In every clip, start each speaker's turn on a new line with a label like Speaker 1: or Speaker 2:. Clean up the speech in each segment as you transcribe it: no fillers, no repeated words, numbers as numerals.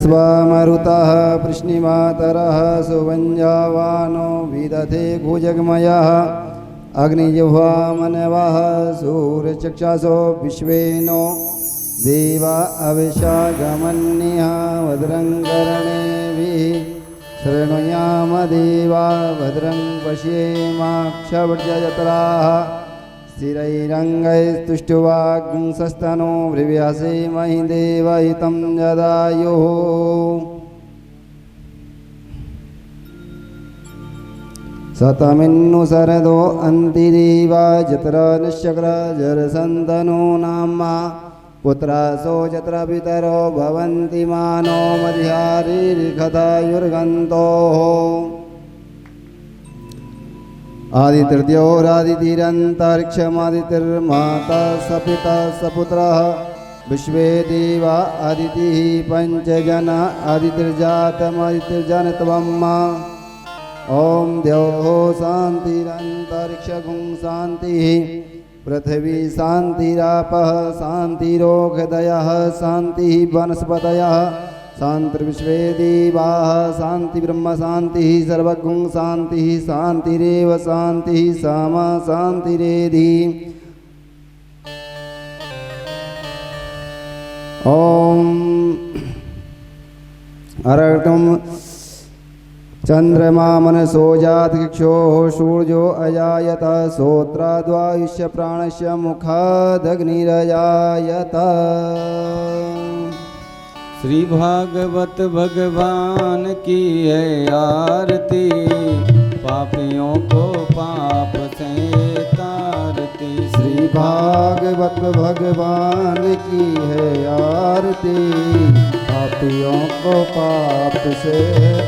Speaker 1: विश्वामरुतः प्रश्निमातरः सुवञ्जावानो विदधे भुजगमयः अग्निजिह्वा मनवः सूर्यचक्षासो विश्वेनो देवा अविशागमन्यः भद्रं कर्णेभिः शृणुयाम देवा भद्रं पश्येमाक्षभुजत्राः स्थिरैरङ्गैस्तुष्टुवाग्ंसस्तनो भृव्यासेमहि देवहितं जदायुः सतमिन्नु शरदो अन्तिदेवा जत्र निश्चक्र जरसन्तनो नामा पुत्रासो जत्र पितरो भवन्ति मानो मध्यारिर्घतायुर्गन्तोः आदितृतीयोरादितिरन्तरिक्षमादितिर्माता सपिता सपुत्रः विश्वे देवा आदितिः पञ्चजना आदितिर्जातमादितिर्जनत्वम् ॐ द्यौः शान्तिरन्तरिक्षगुं शान्तिः पृथिवी शान्तिरापः शान्तिरोगदयः शान्तिः वनस्पतयः शान्तिर्विश्वे देवाः शान्तिब्रह्म शान्तिः सर्वगुं शान्तिः शान्तिरेव शान्तिः सामा शान्तिरेधि ॐ अरक्तुं चंद्रमा मनसो जातक्षोः सूर्यो अजायत श्रोत्राद्वायुष्य प्राणस्य मुखादग्निरजायत।
Speaker 2: श्री भागवत भगवान की है आरती, पापियों को पाप से तारती।
Speaker 1: श्री भागवत भगवान की है आरती, पापियों को पाप से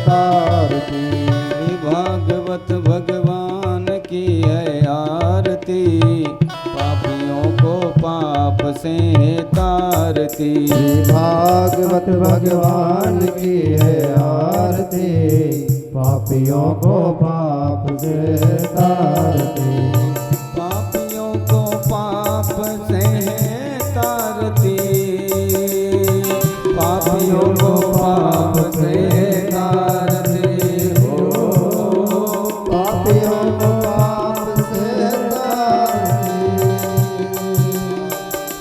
Speaker 1: तारती।
Speaker 2: श्री भागवत भगवान की है आरती, पापियों को पाप से तारती।
Speaker 1: श्री भागवत भगवान की है आरती, पापियों को पाप से तारती।
Speaker 2: पापियों को पाप से तारती, पापियों को पाप से तारती हो।
Speaker 1: पापियों को पाप से तारती,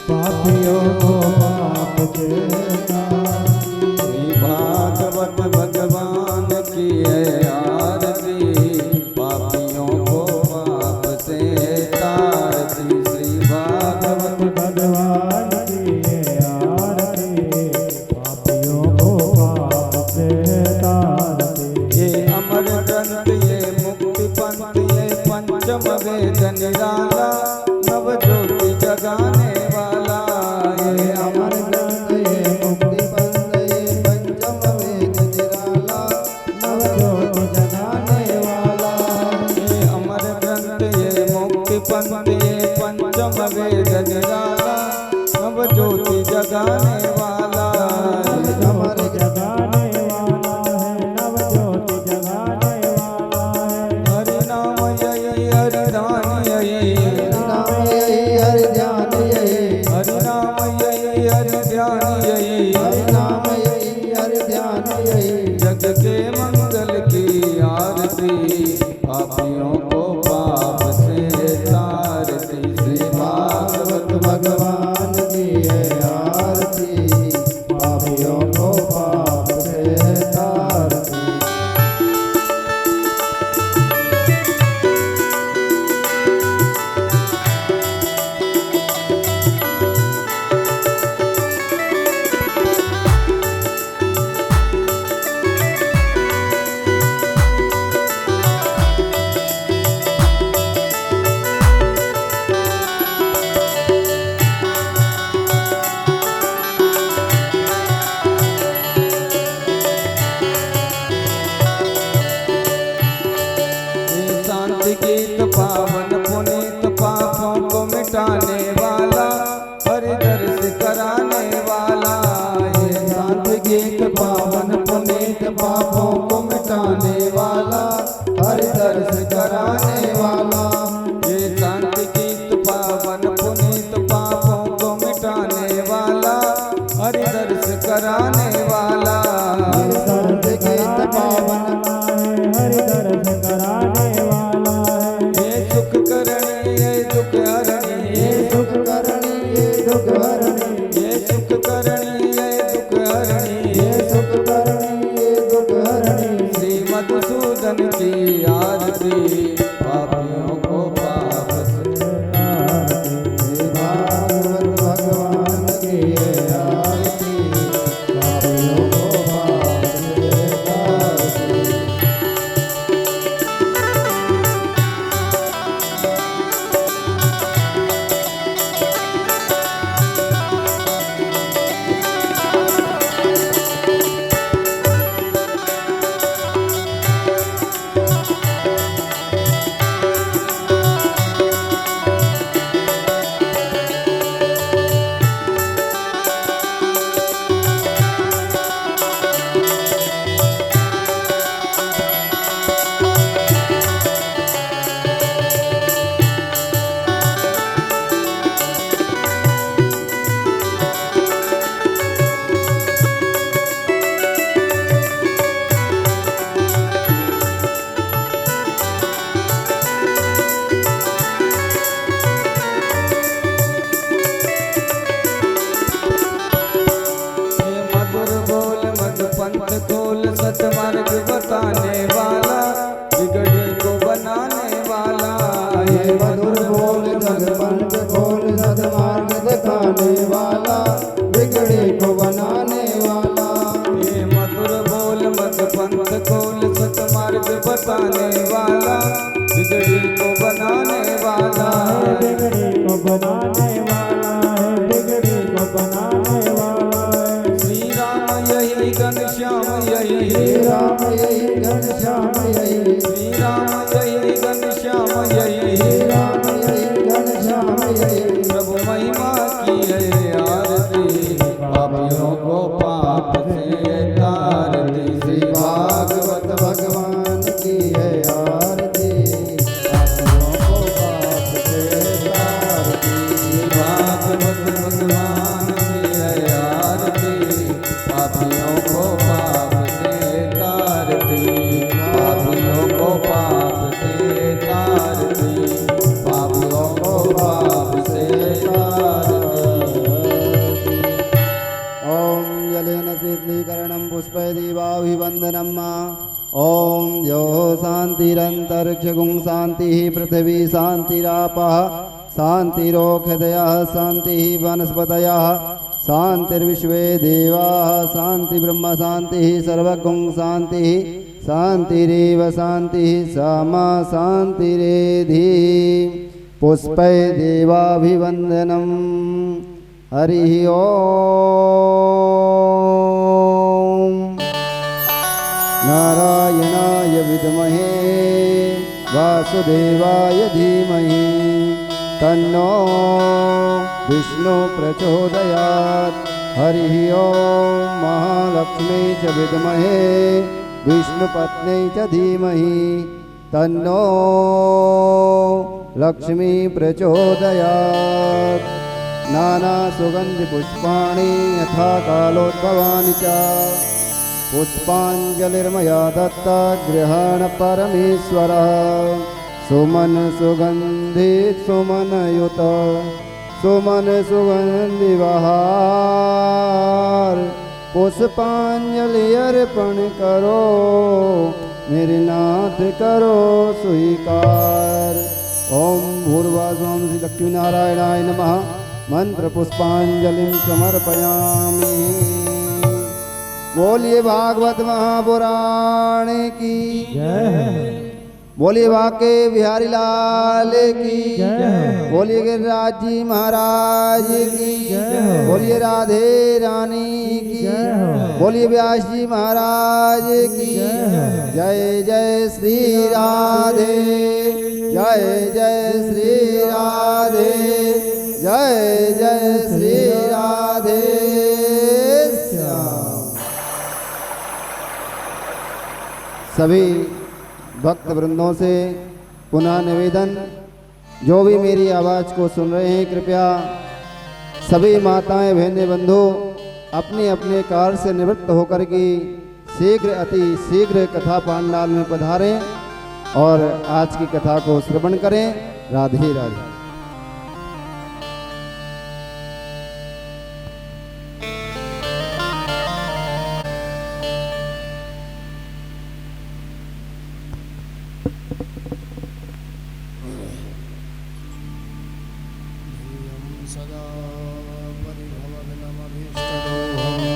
Speaker 1: पापियों को पाप से तारती।
Speaker 2: श्री भागवत भगवान की है आरती, पापियों को पाप से तारती। श्री भागवत
Speaker 1: भगवान की है आरती, पापियों को पाप से तारती।
Speaker 2: ये अमर ग्रंथ ये मुक्ति पंथ ये पंचम वेद निराला, नव ज्योति जगाने वाला। ये
Speaker 1: अमर ग्रंथ ये मुक्ति पंथ ये पंचम वेद निराला, नव ज्योति जगाने वाला।
Speaker 2: ये अमर ग्रंथ ये मुक्ति पंथ ये पंचम वेद निराला, नव ज्योति जगाने वाला।
Speaker 1: अमर जगाने वाला है, नव ज्योति जगाने वाला है।
Speaker 2: हरि नाम यही हरि ध्यान यही,
Speaker 1: हरि नाम यही हरि ध्यान यही,
Speaker 2: हरि नाम यही हरि ध्यान यही,
Speaker 1: हरि नाम यही हरि ध्यान यही।
Speaker 2: जग के मंगल की आरती, पापियों को पाप से तारती। श्री
Speaker 1: भागवत भगवान की है आरती, पापियों को पाप से तारती।
Speaker 2: शांति गीत पावन पुनीत पापों को मिटाने वाला, हरि दर्श कराने वाला। ये
Speaker 1: शांति गीत पावन पुनीत पापों को मिटाने वाला, हरि दर्श कराने वाला।
Speaker 2: ये शांति गीत पावन पुनीत पापों को मिटाने वाला, हरि दर्श कराने वाला। खोल सतमार्ग बताने वाला, बिगड़े को बनाने वाला।
Speaker 1: हे मधुर बोल जग पंथ खोल सदमार्ग दिखाने वाला, बिगड़े को बनाने वाला।
Speaker 2: हे मधुर बोल मत पंथ खोल सतमार्ग बताने वाला, बिगड़े को बनाने वाला।
Speaker 3: बिगड़ी को बनाने वाला है, बिगड़ी को बनाने वाला है।
Speaker 2: श्री राम यही घनश्याम यही,
Speaker 1: श्री राम यही घनश्याम यही,
Speaker 2: श्री राम यही घनश्याम यही,
Speaker 1: श्री राम यही घनश्याम यही।
Speaker 2: प्रभु महिमा की है आरती, पापियों को पाप से तारती।
Speaker 1: श्री भागवत भगवान की है आरती, पापियों को पाप से तारती।
Speaker 2: भागवत भगवान की है आरती, पापियों को पाप से तारती। पापियों को पाप से तारती, पापियों को पाप से तारती।
Speaker 1: ॐ जलेन शीतलीकरणं पुष्पैर्दीपाभिवन्दनं मा। ॐ द्यौः शान्तिरन्तरिक्षगुं शान्तिः, पृथिवी शान्तिरापः शान्तिरोषधयः, शान्तिः वनस्पतयः, शान्तिर्विश्वे देवाः, शान्तिर्ब्रह्म शान्तिः, सर्वगुं शान्तिः, शान्तिरेव शान्तिः, सामा शान्तिरेधि। पुष्पै देवाभिवन्दनम्। हरिः ॐ। नारायणाय विद्महे वासुदेवाय धीमहि, तन्नो विष्णु प्रचोदयात्। हरिः ॐ। महालक्ष्मी च विद्महे विष्णुपत्न्यै च धीमहि, तन्नो लक्ष्मी प्रचोदयात्। नानासुगन्धिपुष्पाणि यथा कालोद्भवानि च, पुष्पाञ्जलिर्मया दत्ता गृहाण परमेश्वरः। सुमन सुगन्धित सुमनयुत, सुमन सुगन्धिबहार, पुष्पांजलि अर्पण करो, मेरे नाथ करो स्वीकार। ओम भूर्भुवः श्री लक्ष्मी नारायणाय नमः। मंत्र पुष्पांजलिं समर्पयामि। बोलिए भागवत महापुराण की
Speaker 3: जय।
Speaker 1: बोलिए वाके बिहारी लाल की
Speaker 3: जय।
Speaker 1: बोलिए गिरिराज जी महाराज की
Speaker 3: जय।
Speaker 1: बोलिए राधे रानी की
Speaker 3: जय।
Speaker 1: बोलिए व्यास जी महाराज की
Speaker 3: जय।
Speaker 1: जय जय श्री राधे, जय जय श्री राधे, जय जय श्री राधे श्याम। सभी भक्त वृंदों से पुनः निवेदन, जो भी मेरी आवाज़ को सुन रहे हैं, कृपया सभी माताएं बहनें बंधु अपने अपने कार्य से निवृत्त होकर के शीघ्र अति शीघ्र कथा पांडाल में पधारें और आज की कथा को श्रवण करें। राधे राधे।
Speaker 4: सदा परिभवग्नमभीष्टदोहम्,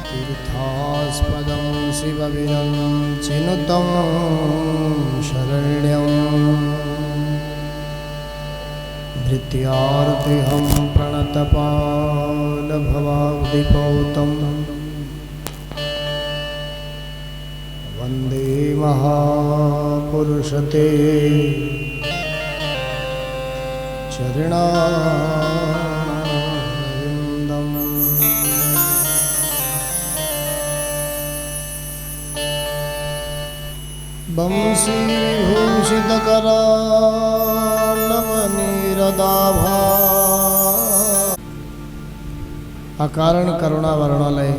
Speaker 4: तीर्थास्पदं शिवविरं चिनुतं शरण्यम्। धृत्यार्तिहं प्रणतपालभवाब्धिपौतं, वन्दे महापुरुषते चरणारविन्दम्। वंशीविभूषितकरार्णवनीरदाभा, अकारण करुणा वर्णालय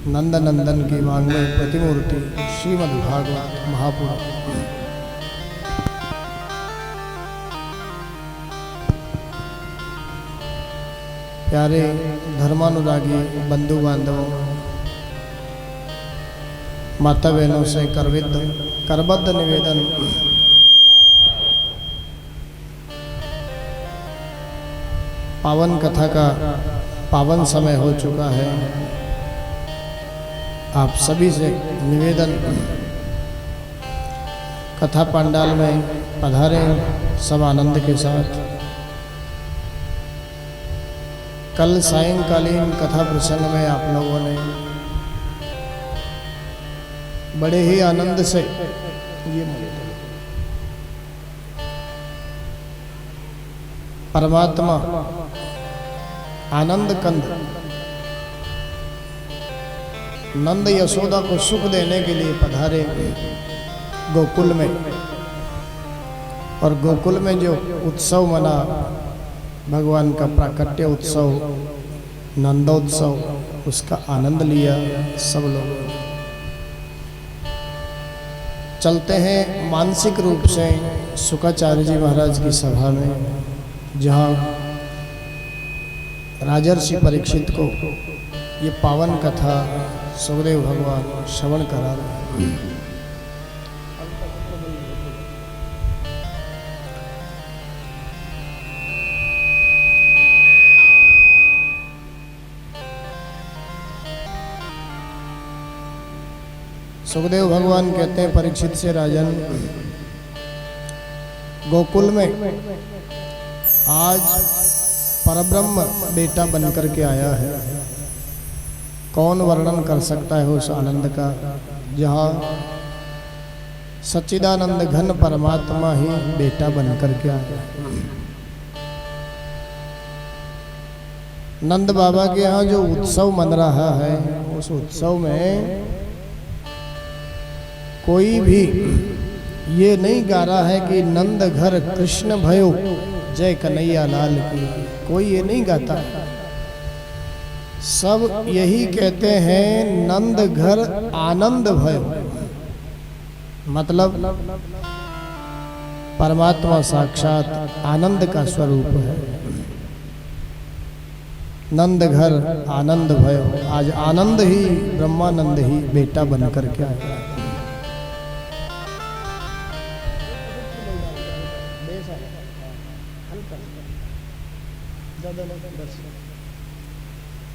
Speaker 4: नंदनंदन की वाङ्मय प्रतिमूर्ति श्रीमद्भागवत महापुराण। प्यारे धर्मानुरागी बंधु बांधवों, माता बहनों से करबद्ध निवेदन, पावन कथा का पावन समय हो चुका है। आप सभी से निवेदन, कथा पंडाल में पधारें सब आनंद के साथ। कल सायंकालीन कथा प्रसंग में आप लोगों ने बड़े ही आनंद से ये परमात्मा आनंद कंद नंद यशोदा को सुख देने के लिए पधारे गोकुल में, और गोकुल में जो उत्सव मना, भगवान का प्राकट्य उत्सव, नंदोत्सव, उसका आनंद लिया सब लोगों ने। चलते हैं मानसिक रूप से शुक्राचार्य जी महाराज की सभा में, जहाँ राजर्षि परीक्षित को ये पावन कथा सुखदेव भगवान श्रवण करा रहे हैं। सुखदेव भगवान कहते हैं परीक्षित से, राजन, गोकुल में आज परब्रह्म बेटा बनकर के आया है। कौन वर्णन कर सकता है उस आनंद का, जहाँ सच्चिदानंद घन परमात्मा ही बेटा बनकर के आया। नंद बाबा के यहाँ जो उत्सव मन रहा है, उस उत्सव में कोई भी ये नहीं गा रहा है कि नंद घर कृष्ण भयो जय कन्हैया लाल की, कोई ये नहीं गाता। सब यही कहते हैं नंद घर आनंद भयो, मतलब परमात्मा साक्षात आनंद का स्वरूप है। नंद घर आनंद भयो, आज आनंद ही, ब्रह्मानंद ही बेटा बनकर के आया।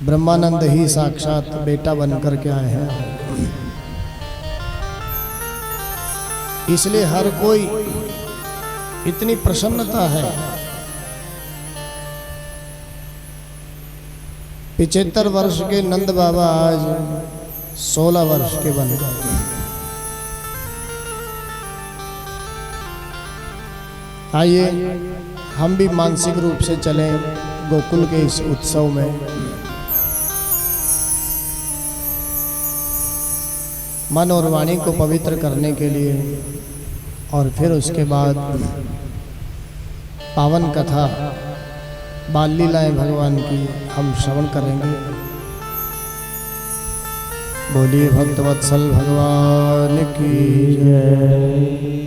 Speaker 4: ब्रह्मानंद ही साक्षात बेटा बनकर के आए हैं। इसलिए हर कोई इतनी प्रसन्नता है। 75 वर्ष के नंद बाबा आज 16 वर्ष के बन गए। आइए हम भी मानसिक रूप से चलें गोकुल के इस उत्सव में। मन और वाणी को पवित्र करने के लिए, और फिर उसके बाद पावन कथा बाल लीलाएं भगवान की हम श्रवण करेंगे। बोलिए भक्तवत्सल भगवान की जय।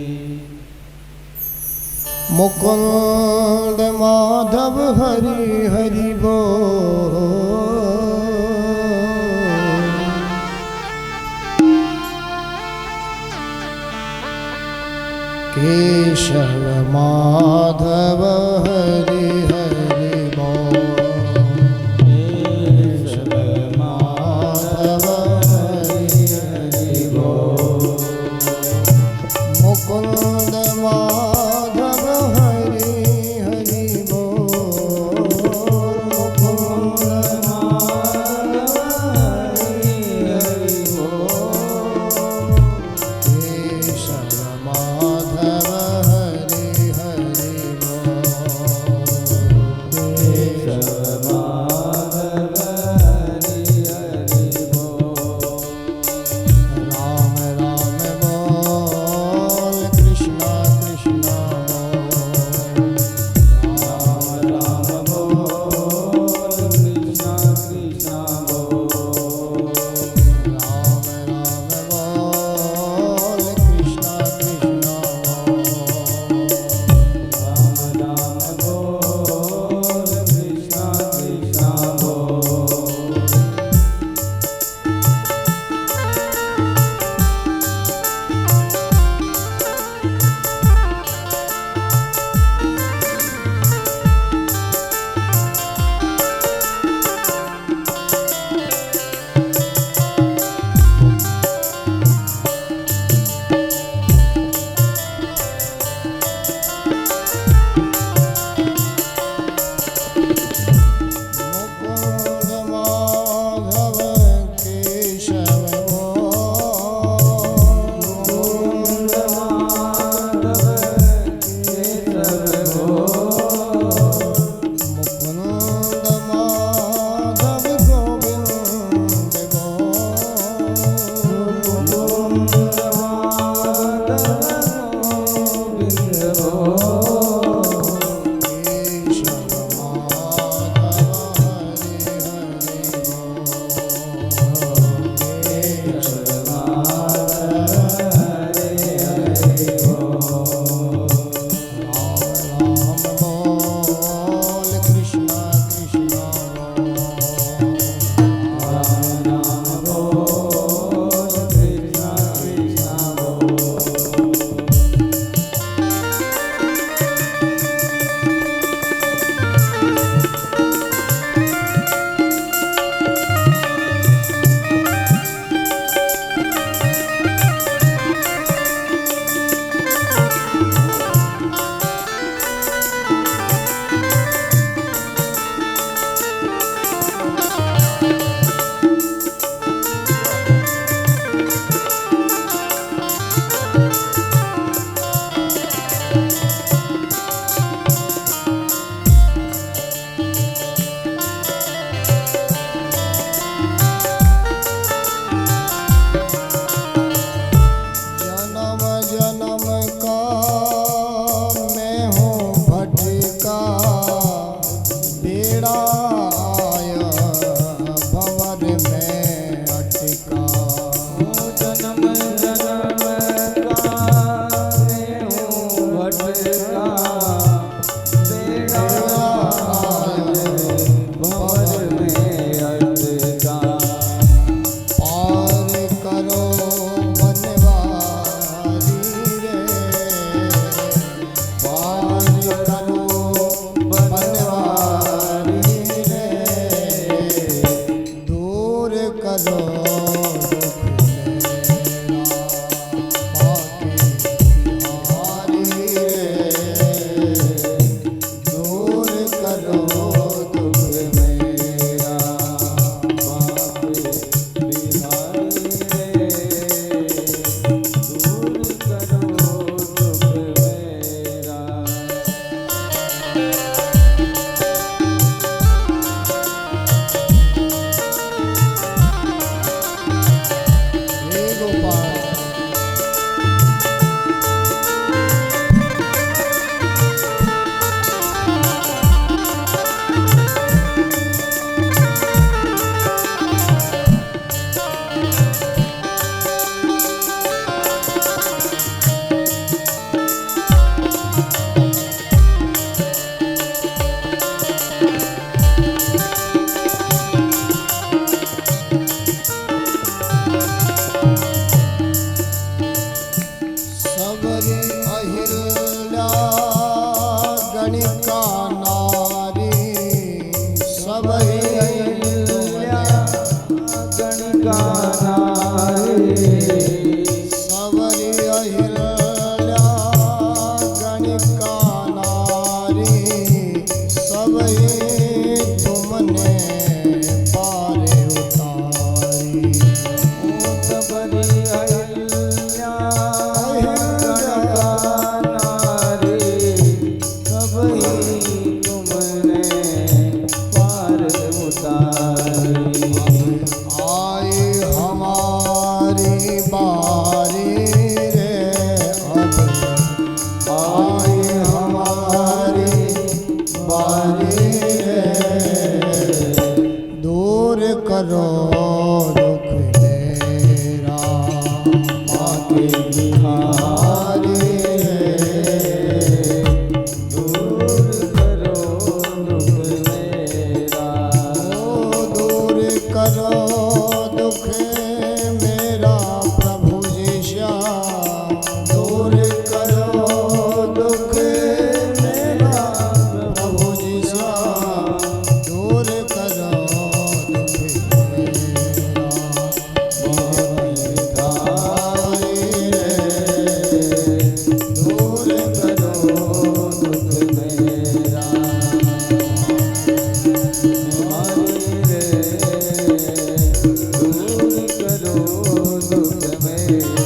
Speaker 4: मुकुंद माधव हरि हरि बोल, केशव माधव हरि हरि बोल, केशव माधव हरि हरि बोल, मुकुंद माधव हरि हरि बोल, मुकुंद माधव हरि हरि बोल, केशव माधव हरि हरि बोल, केशव माधव हरि हरि बोल। राम राम बोल, कृष्ण कृष्ण बोल, राम राम बोल, कृष्ण कृष्ण करो दुख मेरा माते बिहारी
Speaker 2: दूर करो दुख मेरा,
Speaker 4: दूर करो दुख मेरा प्रभु जी श्याम दूर करो दुख मेरा प्रभु जी श्याम दूर करो दुख मेरा मोहधारी रे
Speaker 2: दूर करो दुख मेरा हमारी रे, दूर करो दुख मेरा।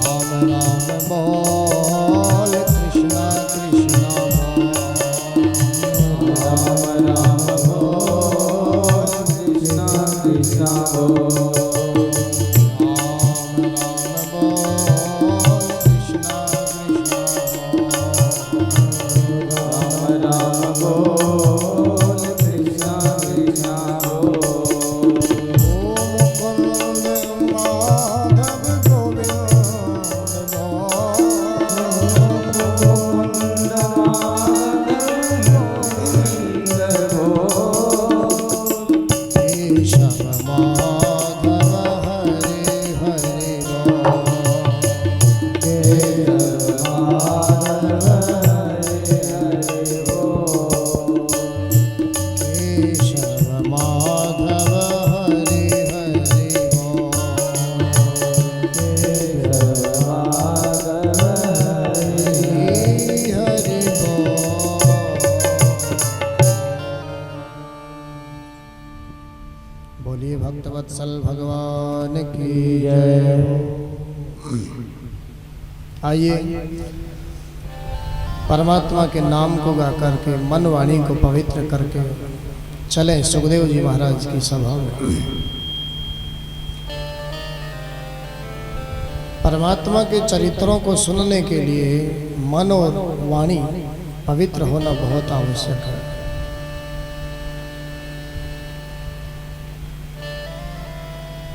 Speaker 4: राम राम बोल कृष्णा कृष्णा बोल
Speaker 2: राम राम बोल कृष्णा कृष्णा बोल,
Speaker 4: राम राम बोल कृष्णा कृष्णा बोल
Speaker 2: राम राम बोल कृष्णा कृष्णा बोल।
Speaker 4: मुकुंद माधव गोविंद बोल
Speaker 2: मुकुंद माधव गोविंद बोल,
Speaker 4: केशव माधव हरे हरे बोल
Speaker 2: केशव माधव हरे हरे बोल,
Speaker 4: केशव माधव हरे हरे बोल
Speaker 2: केशव माधव हरे
Speaker 4: हरे बोल। बोलिए भक्तवत्सल भगवान की जय। आइए परमात्मा के नाम को गा करके मन वाणी को पवित्र करके चलें सुखदेव जी महाराज की सभा में। परमात्मा के चरित्रों को सुनने के लिए मन और वाणी पवित्र होना बहुत आवश्यक है।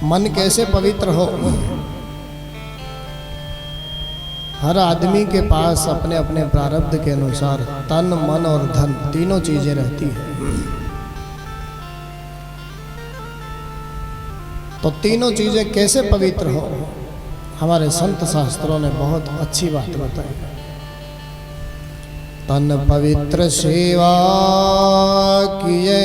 Speaker 4: मन कैसे पवित्र हो? हर आदमी के पास अपने अपने प्रारब्ध के अनुसार तन मन और धन तीनों चीजें रहती हैं। तो तीनों चीजें कैसे पवित्र हो? हमारे संत शास्त्रों ने बहुत अच्छी बात बताई। तन पवित्र सेवा किए,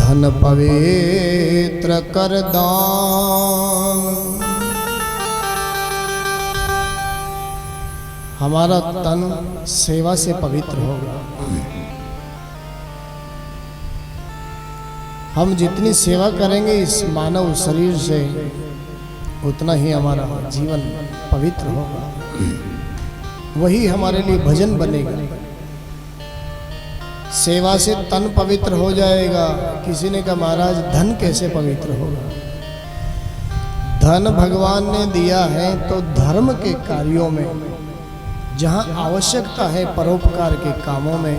Speaker 4: धन पवित्र कर दान। हमारा तन सेवा से पवित्र होगा। हम जितनी सेवा करेंगे इस मानव शरीर से उतना ही हमारा जीवन पवित्र होगा। वही हमारे लिए भजन बनेगा। सेवा से तन पवित्र हो जाएगा। किसी ने कहा महाराज धन कैसे पवित्र होगा? धन भगवान ने दिया है तो धर्म के कार्यों में, जहाँ आवश्यकता है परोपकार के कामों में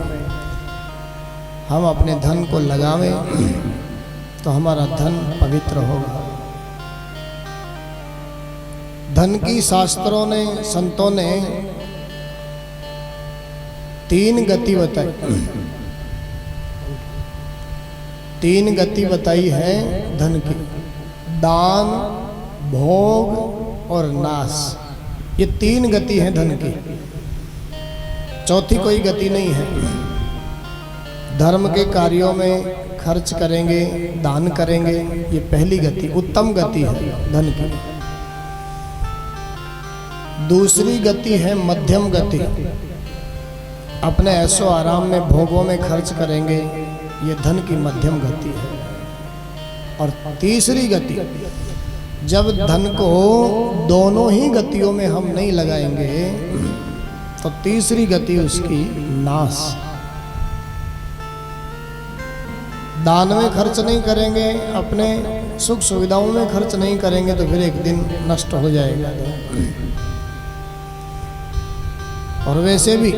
Speaker 4: हम अपने धन को लगावें तो हमारा धन पवित्र होगा। धन की शास्त्रों ने, संतों ने तीन गति बताई। तीन गति बताई है धन की: दान, भोग और नाश। ये तीन गति है धन की, चौथी कोई गति नहीं है। धर्म के कार्यों में खर्च करेंगे, दान करेंगे, ये पहली गति, उत्तम गति है धन की। दूसरी गति है मध्यम गति, अपने ऐशो आराम में, भोगों में खर्च करेंगे, ये धन की मध्यम गति है। और तीसरी गति जब धन को दोनों ही गतियों में हम नहीं लगाएंगे तो तीसरी गति उसकी नाश। दान में खर्च नहीं करेंगे, अपने सुख सुविधाओं में खर्च नहीं करेंगे तो फिर एक दिन नष्ट हो जाएगा। और वैसे भी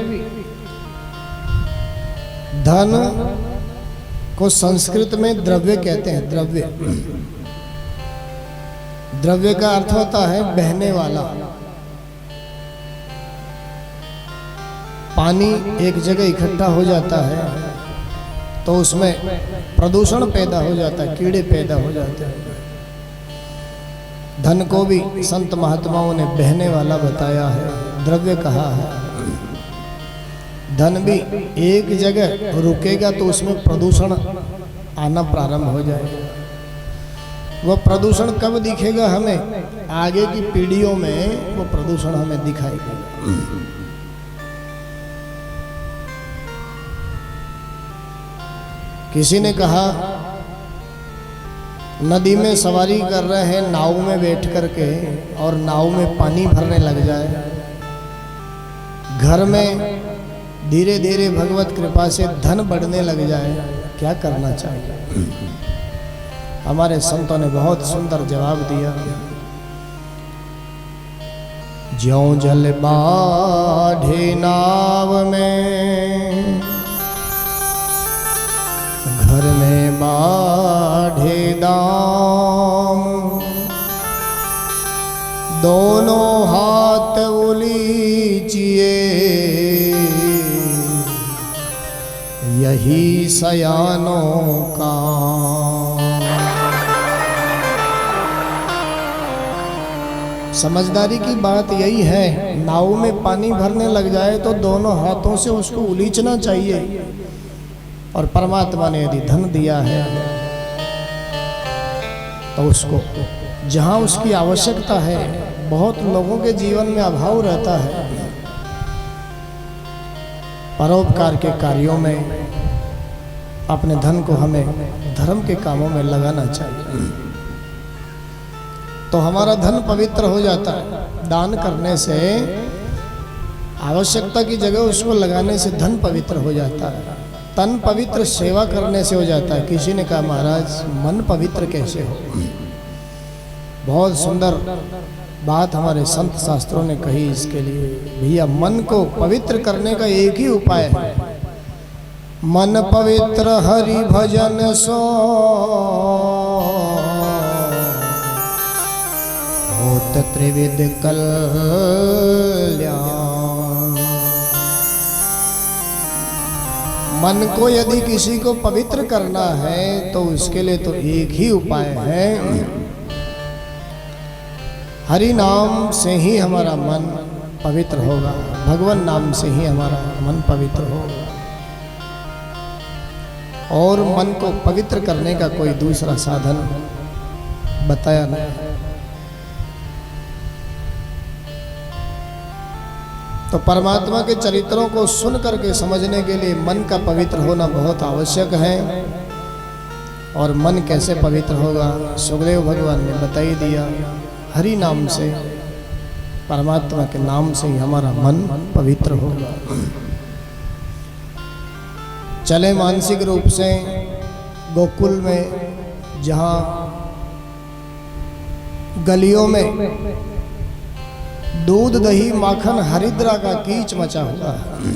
Speaker 4: धन को संस्कृत में द्रव्य कहते हैं। द्रव्य, द्रव्य का अर्थ होता है बहने वाला। पानी एक जगह इकट्ठा हो जाता है तो उसमें प्रदूषण पैदा हो जाता है, कीड़े पैदा हो जाते हैं। धन को भी संत महात्माओं ने बहने वाला बताया है, द्रव्य कहा है। धन भी एक जगह रुकेगा तो उसमें प्रदूषण आना प्रारंभ हो जाएगा। वह प्रदूषण कब दिखेगा हमें? आगे की पीढ़ियों में वो प्रदूषण हमें दिखाई देगा। किसी ने कहा नदी में सवारी कर रहे हैं नाव में बैठ करके और नाव में पानी भरने लग जाए, घर में धीरे धीरे भगवत कृपा से धन बढ़ने लग जाए, क्या करना चाहिए? हमारे संतों ने बहुत सुंदर जवाब दिया। ज्यों जल बाढ़े नाव में, घर में बाढ़े दाम, दोनों हाथ उलीचिए, यही सयानों का। समझदारी की बात यही है, नाव में पानी भरने लग जाए तो दोनों हाथों से उसको उलीचना चाहिए। और परमात्मा ने यदि धन दिया है तो उसको जहाँ उसकी आवश्यकता है, बहुत लोगों के जीवन में अभाव रहता है, परोपकार के कार्यों में अपने धन को हमें धर्म के कामों में लगाना चाहिए, तो हमारा धन पवित्र हो जाता है। दान करने से, आवश्यकता की जगह उसको लगाने से धन पवित्र हो जाता है। तन पवित्र सेवा करने से हो जाता है। किसी ने कहा महाराज मन पवित्र कैसे हो? बहुत सुंदर बात हमारे संत शास्त्रों ने कही इसके लिए। भैया मन को पवित्र करने का एक ही उपाय है, मन पवित्र हरि भजन सो होत त्रिविध कल्याण। मन को यदि किसी को पवित्र करना है तो उसके लिए तो एक ही उपाय है, हरि नाम से ही हमारा मन पवित्र होगा, भगवान नाम से ही हमारा मन पवित्र होगा। और मन को पवित्र करने का कोई दूसरा साधन बताया नहीं। तो परमात्मा के चरित्रों को सुन करके समझने के लिए मन का पवित्र होना बहुत आवश्यक है। और मन कैसे पवित्र होगा? सुखदेव भगवान ने बता ही दिया, हरि नाम से, परमात्मा के नाम से ही हमारा मन पवित्र होगा। चले मानसिक रूप से गोकुल में, जहाँ गलियों में दूध दही माखन हरिद्रा का कीच मचा हुआ है।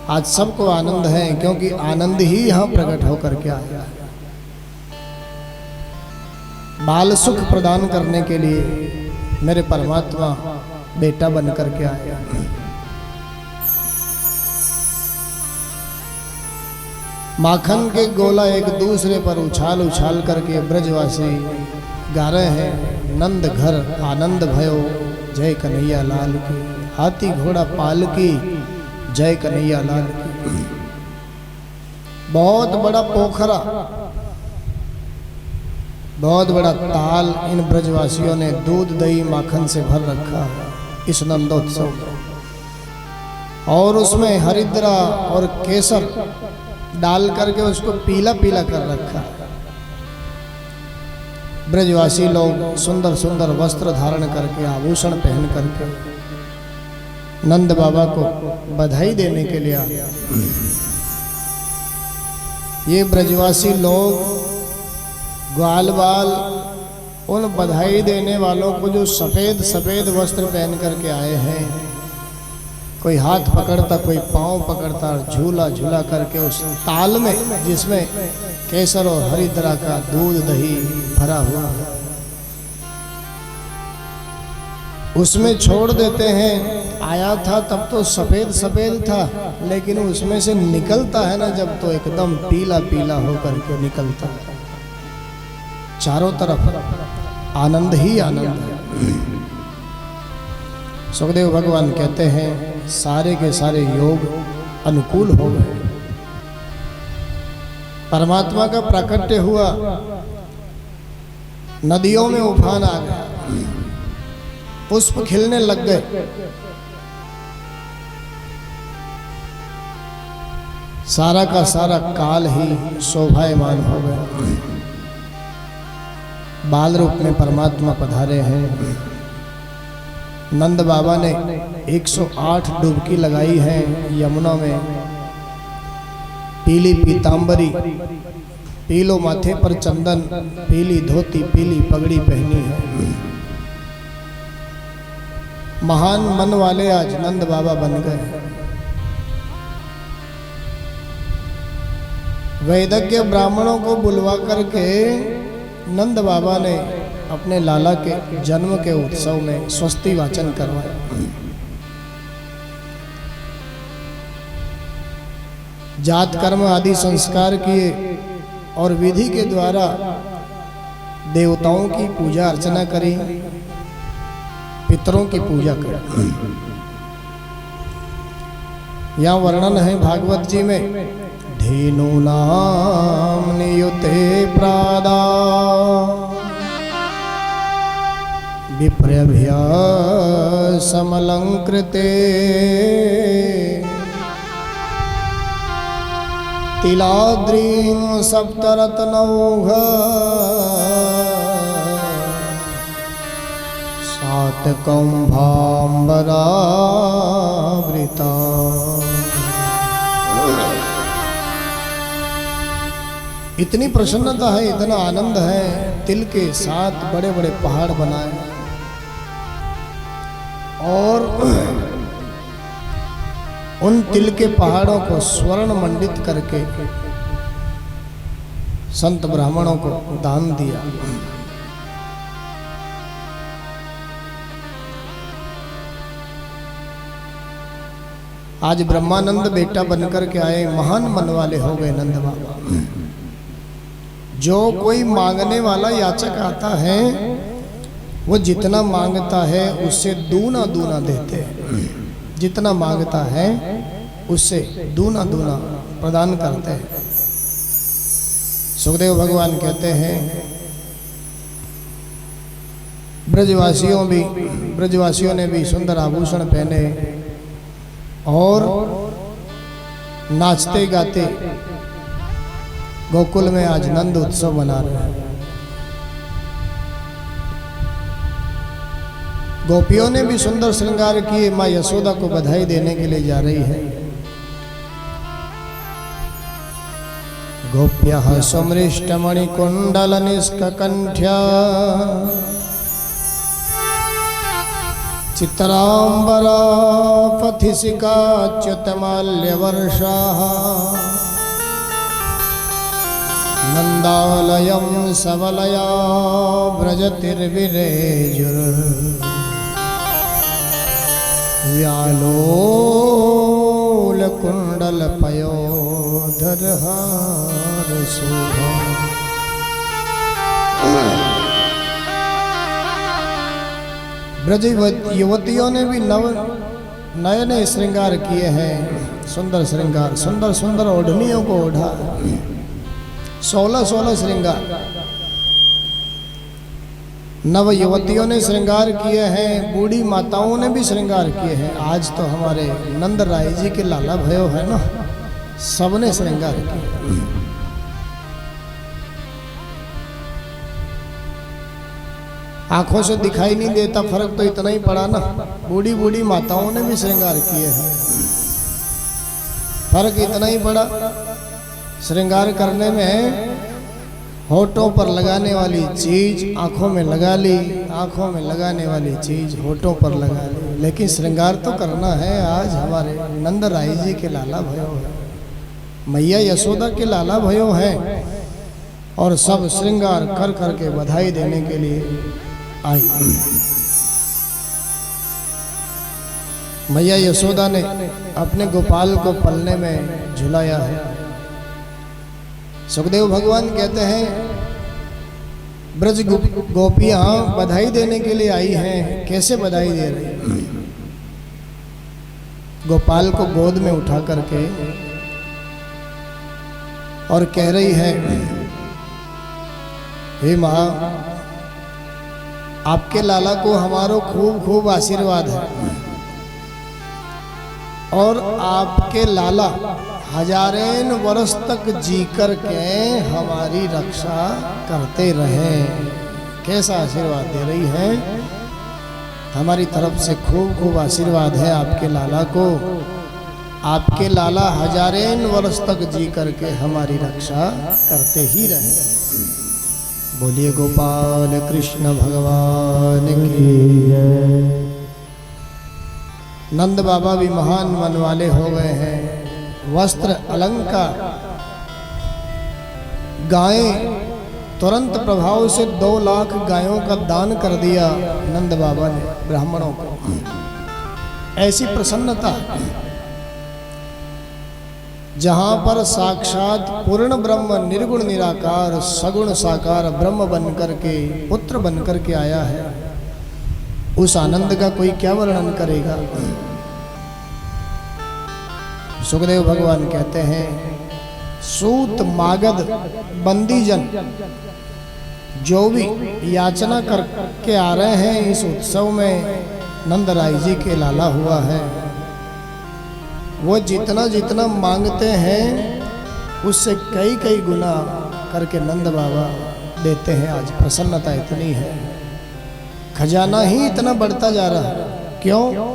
Speaker 4: आज सबको आनंद है, क्योंकि आनंद ही यहाँ प्रकट होकर के आया है। बाल सुख प्रदान करने के लिए मेरे परमात्मा बेटा बन करके आया। माखन के गोला एक दूसरे पर उछाल उछाल करके ब्रजवासी गा रहे हैं, नंद घर आनंद भयो जय कन्हैया लाल की, हाथी घोड़ा पाल की जय कन्हैया लाल की। बहुत बड़ा पोखरा, बहुत बड़ा ताल इन ब्रजवासियों ने दूध दही माखन से भर रखा है इस नंदोत्सव में। और उसमें हरिद्रा और केसर डाल करके उसको पीला पीला कर रखा है। ब्रजवासी लोग सुंदर सुंदर वस्त्र धारण करके, आभूषण पहन करके नंद बाबा को बधाई देने के लिए आए। ये ब्रजवासी लोग ग्वाल बाल उन बधाई देने वालों को जो सफ़ेद सफ़ेद वस्त्र पहन करके आए हैं, कोई हाथ पकड़ता, कोई पांव पकड़ता, झूला झूला करके उस ताल में जिसमें केसर और हरी तरह का दूध दही भरा हुआ है, उसमें छोड़ देते हैं। आया था तब तो सफ़ेद सफ़ेद था, लेकिन उसमें से निकलता है ना जब, तो एकदम पीला पीला होकर के निकलता है। चारों तरफ आनंद ही आनंद है। सुखदेव भगवान कहते हैं सारे के सारे योग अनुकूल हो गए। परमात्मा का प्राकट्य हुआ, नदियों में उफान आ गया, पुष्प खिलने लग गए, सारा का सारा काल ही शोभायमान हो गया। बाल रूप में परमात्मा पधारे हैं। नंद बाबा ने 108 डुबकी लगाई है यमुना में। पीली पीतांबरी, पीलो माथे पर चंदन, पीली धोती, पीली पगड़ी पहनी है। महान मन वाले आज नंद बाबा बन गए। वैदज्ञ ब्राह्मणों को बुलवा करके नंद बाबा ने अपने लाला के जन्म के उत्सव में स्वस्ति वाचन करवाया। जात कर्म आदि संस्कार किए और विधि के द्वारा देवताओं की पूजा अर्चना करी, पितरों की पूजा करी। यहाँ वर्णन है भागवत जी में, धेनु नाम नियुते प्रादा विप्रभ्य समलंकृते तिलाद्रीं सप्तरत्नौघ सातकौंभाम्बरावृता। इतनी प्रसन्नता है, इतना आनंद है। तिल के 7 बड़े बड़े पहाड़ बनाए और उन तिल के पहाड़ों को स्वर्ण मंडित करके संत ब्राह्मणों को दान दिया। आज ब्रह्मानंद बेटा बनकर के आए, महान मन वाले हो गए नंद बाबा। जो कोई मांगने वाला याचक आता है, वो जितना मांगता है उससे दूना दूना देते हैं। जितना मांगता है उससे दूना दूना प्रदान करते हैं। सुखदेव भगवान कहते हैं ब्रजवासियों ने भी सुंदर आभूषण पहने और नाचते गाते गोकुल में आज नंद उत्सव मना रहे हैं। गोपियों ने भी सुंदर श्रृंगार किए, माँ यशोदा को बधाई देने के लिए जा रही है। गोप्यः सुमृष्टमणिकुण्डल निष्ककण्ठ्या चित्राम्बरा पथिसिकाच्युतमाल्यवर्षाः नन्दालयं सबलया व्यालोलकुण्डलपयोधरहार शोभा। ब्रज युवतियों ने भी नए नए श्रृंगार किए हैं। सुंदर श्रृंगार, सुंदर सुंदर ओढ़नियों को ओढ़ा, 16 श्रृंगार नव युवतियों ने श्रृंगार किए हैं। बूढ़ी माताओं ने भी श्रृंगार किए हैं। आज तो हमारे नंद राय जी के लाला भयो है ना, सबने श्रृंगार किए। आंखों से दिखाई नहीं देता, फर्क तो इतना ही पड़ा ना। बूढ़ी बूढ़ी माताओं ने भी श्रृंगार किए हैं, फर्क इतना ही पड़ा। श्रृंगार करने में होठों पर लगाने वाली चीज आंखों में लगा ली, आंखों में लगाने वाली चीज होठों पर लगा ली, लेकिन श्रृंगार तो करना है। आज हमारे नंद राय जी के लाला भयो है, मैया यशोदा के लाला भयो हैं, और सब श्रृंगार कर करके बधाई देने के लिए आई। मैया यशोदा ने अपने गोपाल को पलने में झुलाया है। सुखदेव भगवान कहते हैं ब्रज गोपियां बधाई देने के लिए आई हैं। कैसे बधाई दे रही हैं? गोपाल को गोद में उठा करके और कह रही है, हे माँ, आपके लाला को हमारो खूब खूब आशीर्वाद है, और आपके लाला हजारें वर्ष तक जी कर के हमारी रक्षा करते रहे। कैसा आशीर्वाद दे रही है? हमारी तरफ से खूब खूब आशीर्वाद है आपके लाला को। आपके लाला हजारें वर्ष तक जी करके हमारी रक्षा करते ही रहे। बोलिए गोपाल कृष्ण भगवान की जय। नंद बाबा भी महान मन वाले हो गए हैं। वस्त्र अलंकार गायें तुरंत प्रभाव से 2 लाख गायों का दान कर दिया नंद बाबा ने ब्राह्मणों को। ऐसी प्रसन्नता जहां पर साक्षात पूर्ण ब्रह्म निर्गुण निराकार सगुण साकार ब्रह्म बनकर के पुत्र बनकर के आया है, उस आनंद का कोई क्या वर्णन करेगा। सुखदेव भगवान कहते हैं, सूत मागध बंदीजन जो भी याचना करके आ रहे हैं इस उत्सव में, नंद राय जी के लाला हुआ है, वो जितना जितना मांगते हैं उससे कई कई गुना करके नंद बाबा देते हैं। आज प्रसन्नता इतनी है, खजाना ही इतना बढ़ता जा रहा है। क्यों?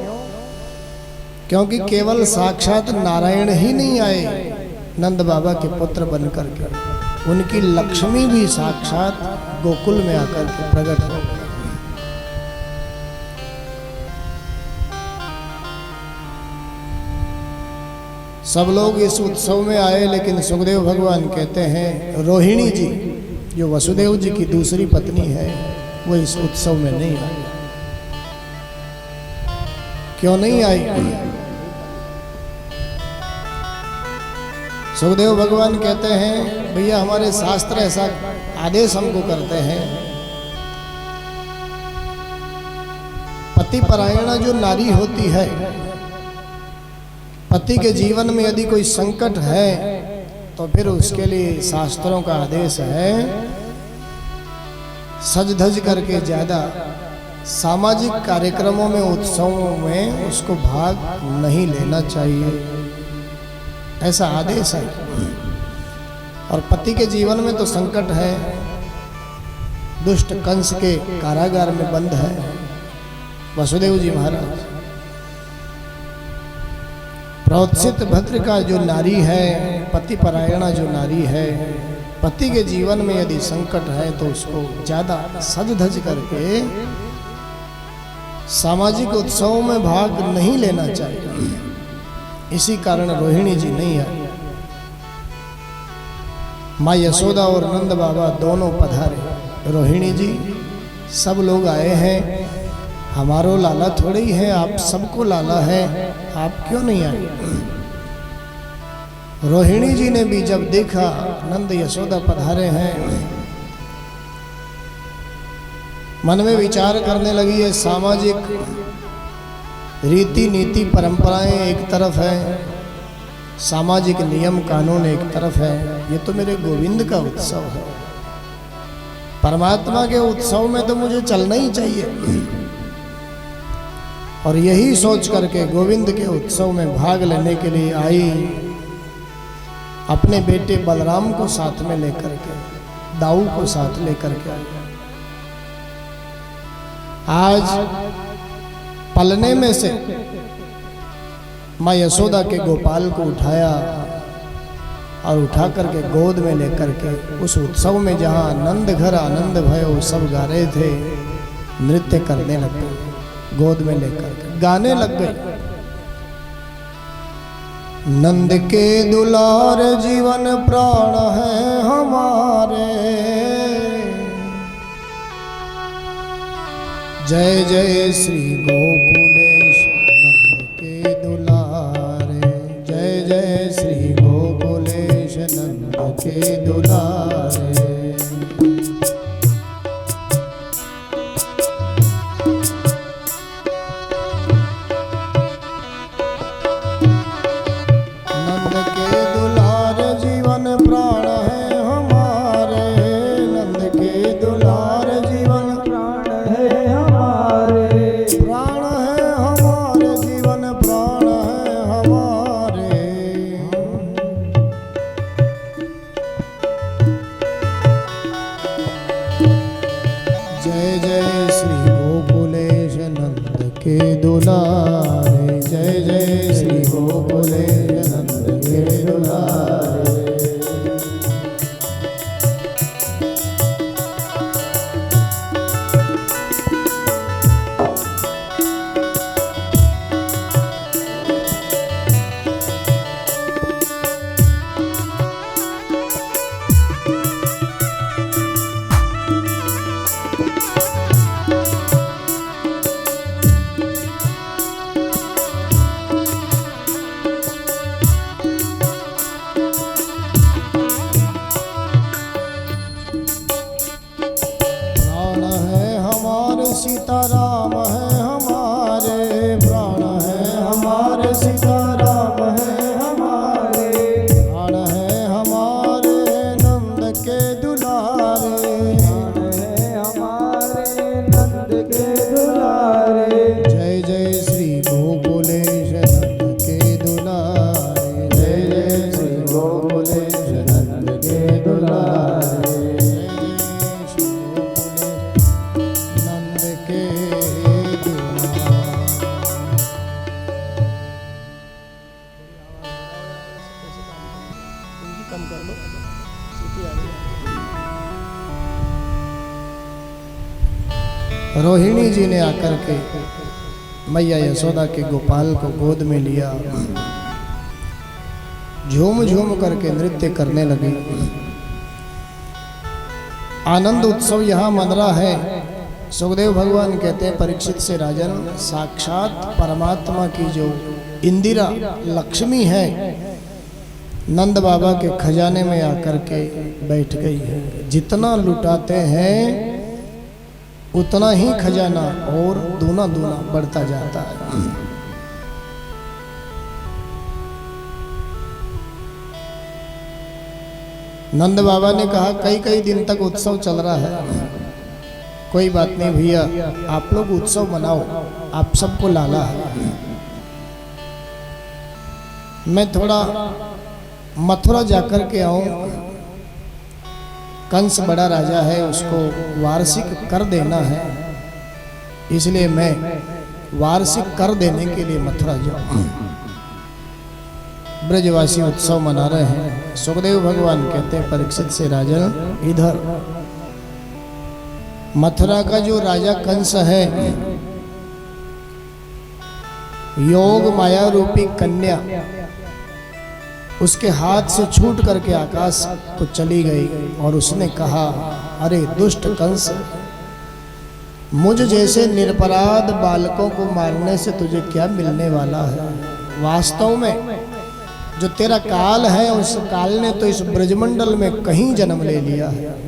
Speaker 4: क्योंकि केवल साक्षात नारायण ही नहीं आए नंद बाबा के पुत्र बनकर के, उनकी लक्ष्मी भी साक्षात गोकुल में आकर के प्रकट हो गई। सब लोग इस उत्सव में आए, लेकिन सुखदेव भगवान कहते हैं रोहिणी जी जो वसुदेव जी की दूसरी पत्नी है वो इस उत्सव में नहीं आई। क्यों नहीं आई? सुखदेव भगवान कहते हैं, भैया हमारे शास्त्र ऐसा आदेश हमको करते हैं, पतिपरायणा जो नारी होती है, पति के जीवन में यदि कोई संकट है तो फिर उसके लिए शास्त्रों का आदेश है सज धज करके ज्यादा सामाजिक कार्यक्रमों में उत्सवों में उसको भाग नहीं लेना चाहिए, ऐसा आदेश है। और पति के जीवन में तो संकट है, दुष्ट कंस के कारागार में बंद है वसुदेव जी महाराज। प्रोत्सित भद्र का जो नारी है, पति परायणा जो नारी है, पति के जीवन में यदि संकट है तो उसको ज्यादा सज धज करके सामाजिक उत्सवों में भाग नहीं लेना चाहिए। इसी कारण रोहिणी जी नहीं आई। माँ यशोदा और नंद बाबा दोनों पधारे। रोहिणी जी सब लोग आए हैं, हमारो लाला थोड़े ही है, आप सबको लाला है, आप क्यों नहीं आए? रोहिणी जी ने भी जब देखा नंद यशोदा पधारे हैं, मन में विचार करने लगी है। सामाजिक रीति नीति परंपराएं एक तरफ है, सामाजिक नियम कानून एक तरफ है, ये तो मेरे गोविंद का उत्सव है, परमात्मा के उत्सव में तो मुझे चलना ही चाहिए। और यही सोच करके गोविंद के उत्सव में भाग लेने के लिए आई, अपने बेटे बलराम को साथ में लेकर के, दाऊ को साथ लेकर के आई। आज पलने में से माँ यशोदा के गोपाल को उठाया और उठा करके गोद में लेकर के उस उत्सव में जहाँ आनंद घर आनंद भयो सब गा रहे थे, नृत्य करने लग गए, गोद में लेकर के गाने लग गए। नंद के दुलार जीवन प्राण है हमारे, जय जय श्री गोकुलेश नंद के दुलारे, जय जय श्री गोकुलेश नंद के दुलारे। नंद के दुलार जीवन प्राण है हमारे, नंद के दुलार जीवन
Speaker 2: प्राण है हमारे,
Speaker 4: प्राण है हमारे, जीवन प्राण है हमारे। जय जय श्री गोकुलेश नंद के दुलारे, जय जय श्री गोकुलेश नंद के दुलारे। प्राण है हमारे सीताराम है हमारे, प्राण है हमारे सीताराम है हमारे, प्राण है हमारे नंद के दुलारे,
Speaker 2: प्राण है हमारे नंद के दुलारे।
Speaker 4: जय जय श्री गोकुलेश नंद के दुलारे, जय जय श्री गोकुलेश नंद के दुलारे, जय जय श्री गोकुलेश नंद के दुलारे। कम कर लो, सीटी आ रही है। रोहिणी जी ने आकर के मैया यशोदा के गोपाल को गोद में लिया, झूम झूम करके नृत्य करने लगी। आनंद उत्सव यहाँ मन रहा है। सुखदेव भगवान कहते हैं परीक्षित से राजन, साक्षात परमात्मा की जो इंदिरा लक्ष्मी है नंद बाबा के खजाने में आकर के बैठ गई है। जितना लुटाते हैं उतना ही खजाना और दूना दूना बढ़ता जाता है। नंद बाबा ने कहा कई कई दिन तक उत्सव चल रहा है, कोई बात नहीं भैया, आप लोग उत्सव मनाओ, आप सबको लाला है। मैं थोड़ा मथुरा जाकर के आऊं, कंस बड़ा राजा है, उसको वार्षिक कर देना है, इसलिए मैं वार्षिक कर देने के लिए मथुरा जाऊं। ब्रजवासी उत्सव मना रहे हैं। सुखदेव भगवान कहते हैं परीक्षित से राजन, इधर मथुरा का जो राजा कंस है, योग माया रूपी कन्या उसके हाथ से छूट करके आकाश को चली गई और उसने कहा, अरे दुष्ट कंस, मुझ जैसे निरपराध बालकों को मारने से तुझे क्या मिलने वाला है? वास्तव में जो तेरा काल है उस काल ने तो इस ब्रजमंडल में कहीं जन्म ले लिया है।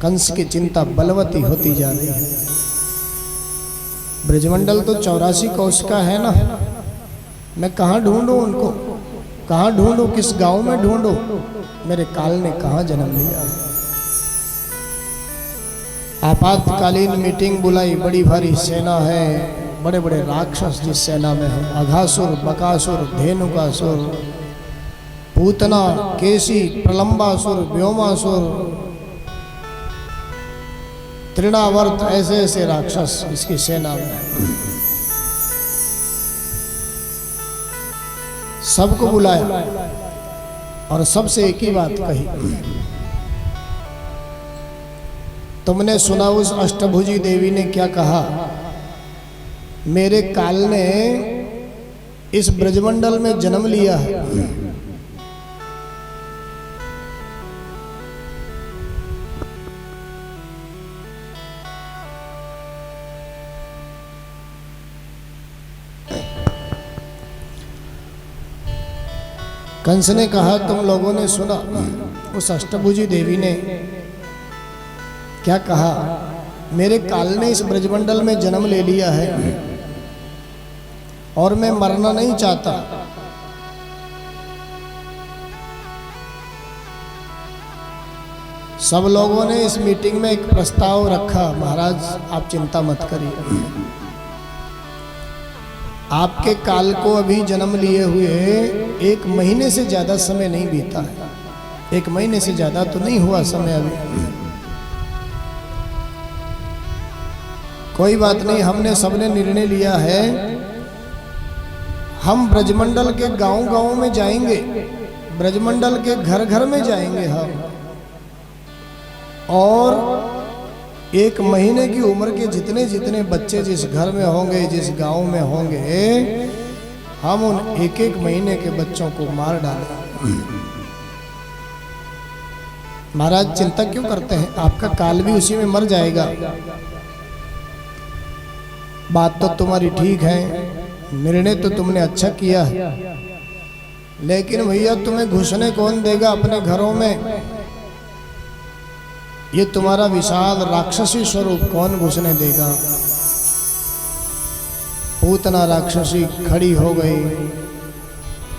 Speaker 4: कंस की चिंता बलवती होती जा रही है। ब्रजमंडल तो 84 कोस का है ना, मैं कहाँ ढूंढूं उनको, कहाँ ढूंढूं, किस गांव में ढूंढूं? मेरे काल ने कहाँ जन्म लिया? आपातकालीन मीटिंग बुलाई, बड़ी भारी सेना है, बड़े बड़े राक्षस जिस सेना में है, अघासुर, बकासुर, धेनुकासुर, पूतना, केसी, प्रलंबासुर, व्योमासुर, तृणावर्त ऐसे ऐसे राक्षस इसकी सेना में, सबको बुलाया और सबसे एक ही बात कही, तुमने सुना उस अष्टभुजी देवी ने क्या कहा? मेरे काल ने इस ब्रजमंडल में जन्म लिया है। कंस ने कहा, तुम लोगों ने सुना उस अष्टभुजी देवी ने क्या कहा? मेरे काल ने इस ब्रजमंडल में जन्म ले लिया है और मैं मरना नहीं चाहता। सब लोगों ने इस मीटिंग में एक प्रस्ताव रखा, महाराज आप चिंता मत करिए, आपके काल को अभी जन्म लिए हुए 1 महीने से ज्यादा समय नहीं बीता है। 1 महीने से ज्यादा तो नहीं हुआ समय अभी। कोई बात नहीं, हमने सबने निर्णय लिया है, हम ब्रजमंडल के गांव-गांव में जाएंगे, ब्रजमंडल के घर घर में जाएंगे हम, और 1 महीने की उम्र के जितने जितने बच्चे जिस घर में होंगे, जिस गांव में होंगे, हम उन 1-1 महीने के बच्चों को मार डालेंगे। महाराज चिंता क्यों करते हैं, आपका काल भी उसी में मर जाएगा। बात तो तुम्हारी ठीक है, निर्णय तो तुमने अच्छा किया है, लेकिन भैया तुम्हें घुसने कौन देगा अपने घरों में? ये तुम्हारा विशाल राक्षसी स्वरूप कौन घुसने देगा? पूतना राक्षसी खड़ी हो गई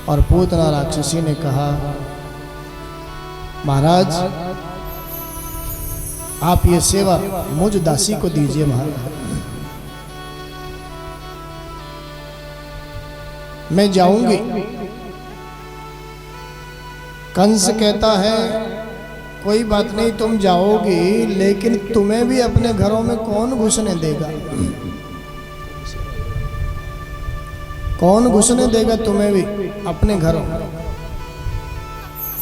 Speaker 4: और पूतना राक्षसी ने कहा, महाराज आप ये सेवा मुझ दासी को दीजिए महाराज, मैं जाऊंगी। कंस कहता है, कोई बात नहीं तुम जाओगी, लेकिन तुम्हें भी अपने घरों में कौन घुसने देगा? कौन घुसने देगा तुम्हें भी अपने घरों में?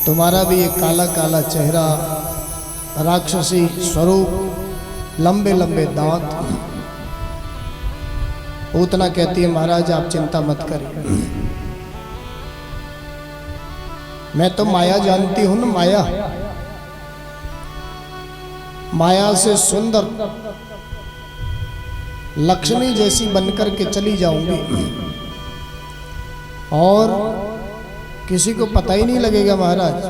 Speaker 4: तुम्हारा भी एक काला काला चेहरा, राक्षसी स्वरूप, लंबे लंबे दांत। पूतना कहती है, महाराज आप चिंता मत करिए, मैं तो माया जानती हूं ना, माया, माया से सुंदर लक्ष्मी जैसी बनकर के चली जाऊंगी और किसी को पता ही नहीं लगेगा। महाराज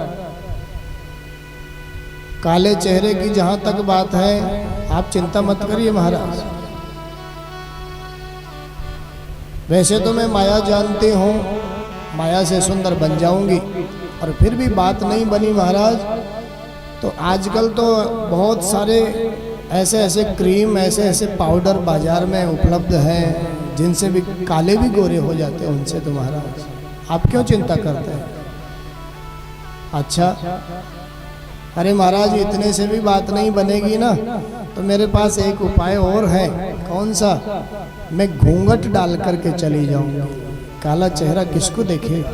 Speaker 4: काले चेहरे की जहां तक बात है, आप चिंता मत करिए महाराज, वैसे तो मैं माया जानती हूँ, माया से सुंदर बन जाऊंगी। और फिर भी बात नहीं बनी महाराज, तो आजकल तो बहुत सारे ऐसे ऐसे क्रीम, ऐसे ऐसे पाउडर बाजार में उपलब्ध हैं जिनसे भी काले भी गोरे हो जाते हैं उनसे। तो महाराज आप क्यों चिंता करते हैं? अच्छा, अरे महाराज इतने से भी बात नहीं बनेगी ना, तो मेरे पास एक उपाय और है। कौन सा? मैं घूंघट डाल करके चली जाऊंगी, काला चेहरा किसको देखेगा?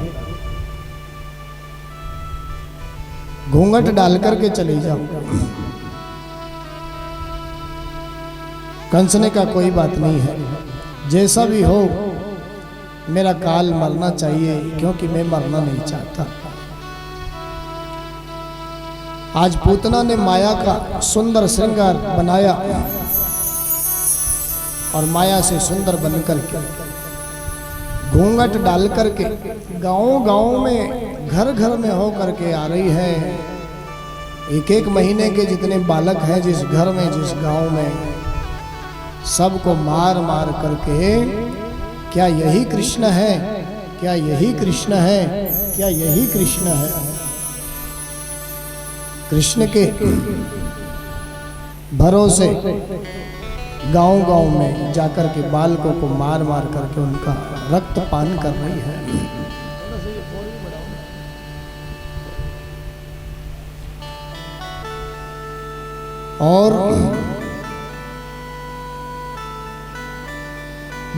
Speaker 4: घूंघट डाल करके चली जाऊंगा। कंस ने कहा कोई बात नहीं है, जैसा भी हो मेरा काल मरना चाहिए, क्योंकि मैं मरना नहीं चाहता। आज पूतना ने माया का सुंदर श्रृंगार बनाया और माया से सुंदर बनकर के घूंघट डाल करके गांव गांव में, घर घर में हो करके आ रही है। 1-1 महीने के जितने बालक हैं जिस घर में, जिस गांव में, सबको मार मार करके, क्या यही कृष्ण है? क्या यही कृष्ण है? क्या यही कृष्ण है? कृष्ण के भरोसे गांव गांव में जाकर के बालकों को मार मार करके उनका रक्तपान कर रही है। और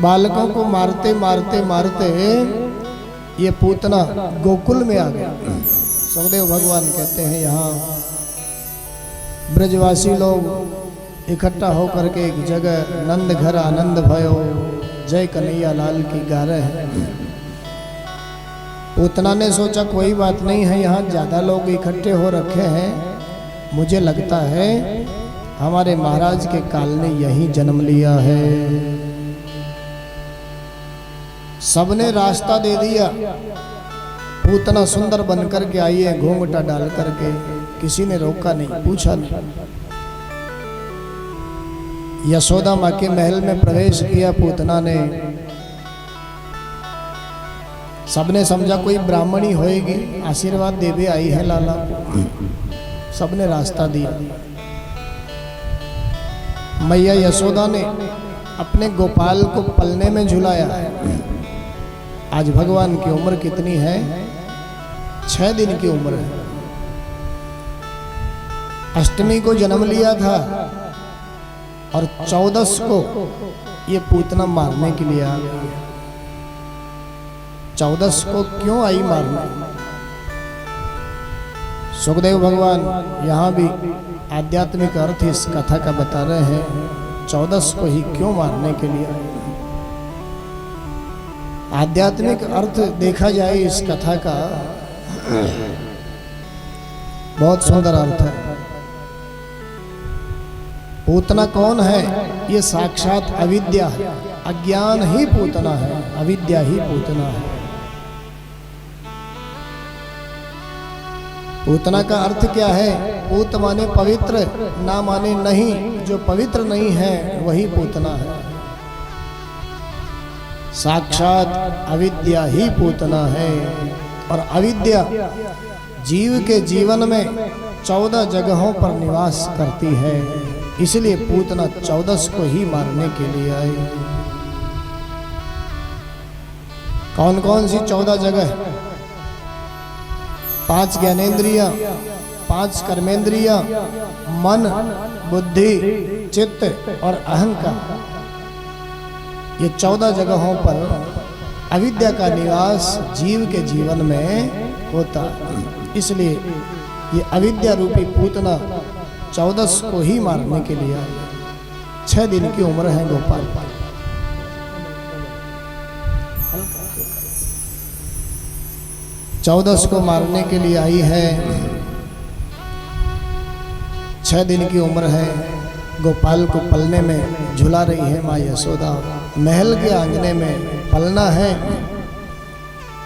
Speaker 4: बालकों को मारते मारते मारते ये पूतना गोकुल में आ गया। सुखदेव भगवान कहते हैं यहाँ ब्रजवासी लोग इकट्ठा होकर के एक जगह नंद घर आनंद भयो जय कन्हैया लाल की गा रहे हैं। पूतना ने सोचा कोई बात नहीं है, यहाँ ज़्यादा लोग इकट्ठे हो रखे हैं, मुझे लगता है हमारे महाराज के काल ने यहीं जन्म लिया है। सबने रास्ता दे दिया। पूतना सुंदर बनकर के आई है, घूंघटा डाल करके, किसी ने रोका नहीं, पूछा नहीं। यशोदा माँ के महल में प्रवेश किया पूतना ने। सबने समझा कोई ब्राह्मणी होएगी, आशीर्वाद देवे आई है लाला। सबने रास्ता दिया। मैया यशोदा ने अपने गोपाल को पलने में झुलाया है। आज भगवान की उम्र कितनी है? 6 दिन की उम्र है। अष्टमी को जन्म लिया था और 14 को ये पूतना मारने के लिए आ गई। 14 को क्यों आई मारने? सुखदेव भगवान यहाँ भी आध्यात्मिक अर्थ इस कथा का बता रहे हैं। 14 को ही क्यों मारने के लिए आई? आध्यात्मिक अर्थ देखा जाए इस कथा का, बहुत सुंदर अर्थ है। पूतना कौन है? ये साक्षात अविद्या है। अज्ञान ही पूतना है, अविद्या ही पूतना है। पूतना का अर्थ क्या है? पूत माने पवित्र, ना माने नहीं। जो पवित्र नहीं है वही पूतना है। साक्षात अविद्या ही पूतना है। और अविद्या जीव के जीवन में 14 जगहों पर निवास करती है। इसलिए पूतना 14 को ही मारने के लिए आई। कौन कौन सी 14 जगह? 5 ज्ञानेंद्रियां, 5 कर्मेंद्रियां, मन, बुद्धि, चित्त और अहंकार। ये 14 जगहों पर अविद्या का निवास जीव के जीवन में होता है। इसलिए ये अविद्या रूपी पूतना 14 को ही मारने के लिए आई। 6 दिन की उम्र है गोपाल। 14 को मारने के लिए आई है। 6 दिन की उम्र है। गोपाल को पलने में झुला रही है माँ यशोदा। महल के आंगने में पलना है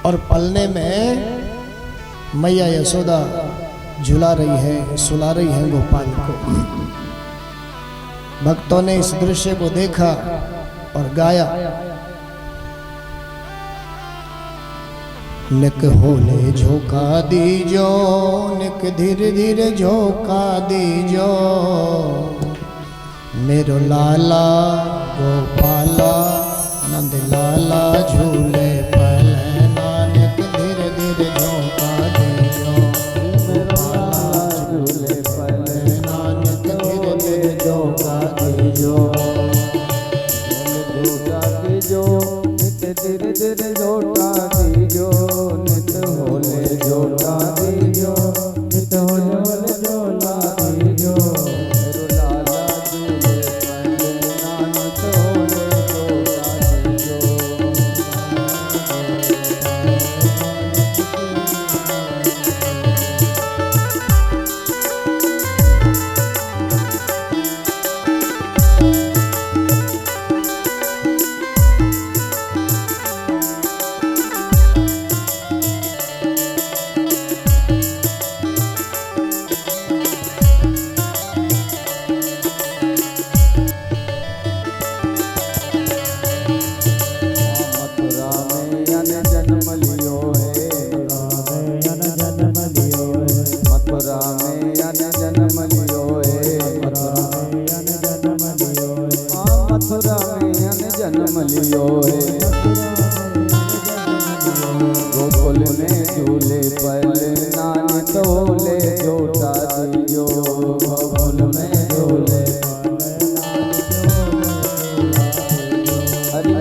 Speaker 4: और पलने में मैया यशोदा झुला रही है, सुला रही है गोपाल को। भक्तों ने इस दृश्य को देखा और गाया, निक होले झोंका दीजो, निक धीरे धीरे झोंका दीजो, मेरो लाला गोपाला नंद लाला झूले पलना, निक धीरे धीरे झोंका दीजो,
Speaker 2: झूले पलना, नित धीरे धीरे झोंका दीजो, झोंका दीजो, नित धीरे धीरे झोंका दीजो, नित होले झोंका दीजो, नित होले झोंका दीजो, मेरो लाला झूले पलना, नित होले झोंका दीजो। मथुरा में अन जन्म लियो है, मथुरा में अन जन्म लियो है, गोकुल में झूले पलना, नित होले झोंका दीजो, गोकुल में झूले हरि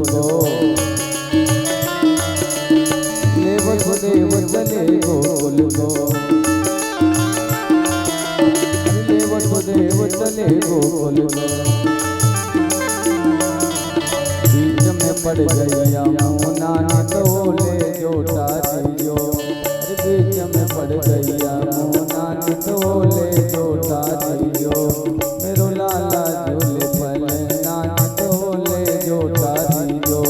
Speaker 2: को ले वसुदेव चले गोकुल को ले वसुदेव चले गोकुल को बीच में पड़ गया मुना तो ले जोटा दियो बीच में पड़ गया मुना तो ले जोटा दियो मेरो लाला झूले पल नाच तो ले जोटा दियो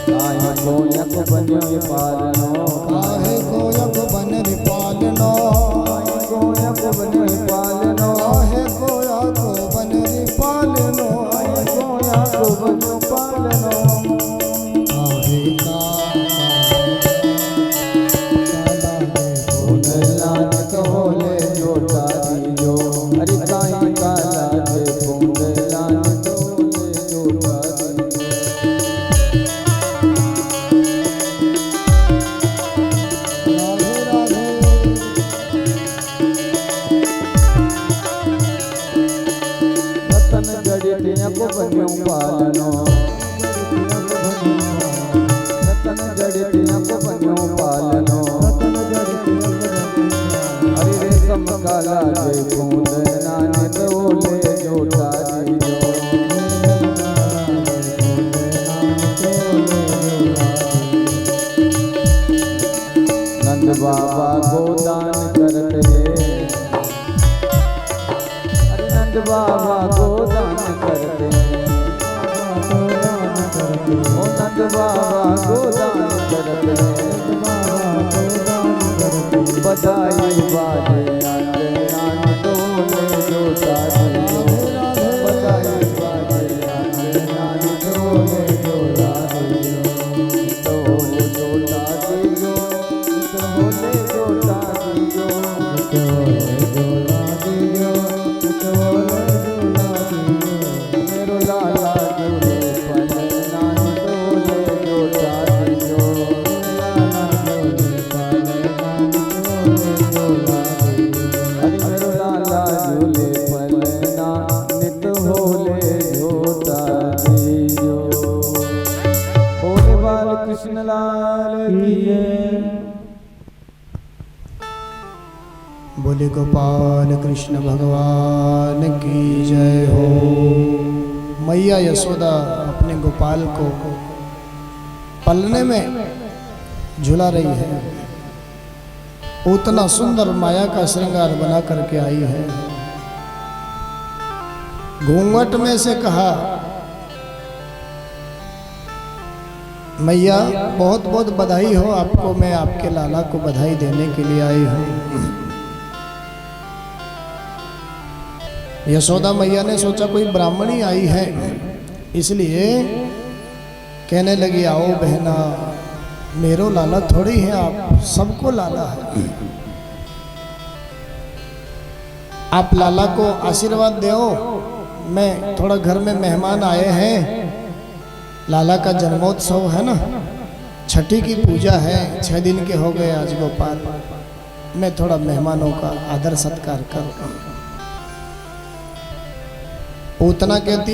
Speaker 2: काहे कोयक बन्यो पालनो
Speaker 4: काहे कोयक बन पालनो
Speaker 2: काहे कोयक बन्यो पालनो
Speaker 4: काहे कोयक बन पालनो
Speaker 2: काहे कोयक बन्यो पालनो
Speaker 4: काहे का
Speaker 2: लाज कहो ले जोटा दियो अरे काहे का लाज पूंग लाज कहो ले जोटा दियो
Speaker 4: राधे राधे
Speaker 2: रतन जड़िया को बन्यो पालनो रतन जड़िया को बन्यो पालनो हरि रेशम काला जे बूंद नान डोले जोटा दियो नंद बाबा गोदान करते हरि नंद बाबा गोदान करते ओ नंद बाबा गोदान करते बधाई बाजे नाच नाच डोले जोटा दियो बधाई बाजे नाच नाच डोले जोटा दियो डोले जोटा दियो डोले जोटा दियो मेरो लाला झूले पल नाच डोले जोटा दियो हरि मेरो लाला झूले पलना नित होले झोटा दियो बोले बाल कृष्ण लाल की जय।
Speaker 4: बोले गोपाल कृष्ण भगवान की जय हो। मैया यशोदा अपने गोपाल को पलने में झुला रही है। उतना सुंदर माया का श्रृंगार बना करके आई है। घूंघट में से कहा, मैया बहुत बहुत बधाई हो आपको, मैं आपके लाला को बधाई देने के लिए आई हूँ। यशोदा मैया ने सोचा कोई ब्राह्मणी आई है, इसलिए कहने लगी आओ बहना, मेरो लाला थोड़ी है, आप सबको लाला है। आप लाला को आशीर्वाद दो। मैं थोड़ा घर में मेहमान आए हैं, लाला का जन्मोत्सव है ना, छठी की पूजा है, 6 दिन के हो गए आज गोपाल, मैं थोड़ा मेहमानों का आदर सत्कार कर। पूतना कहती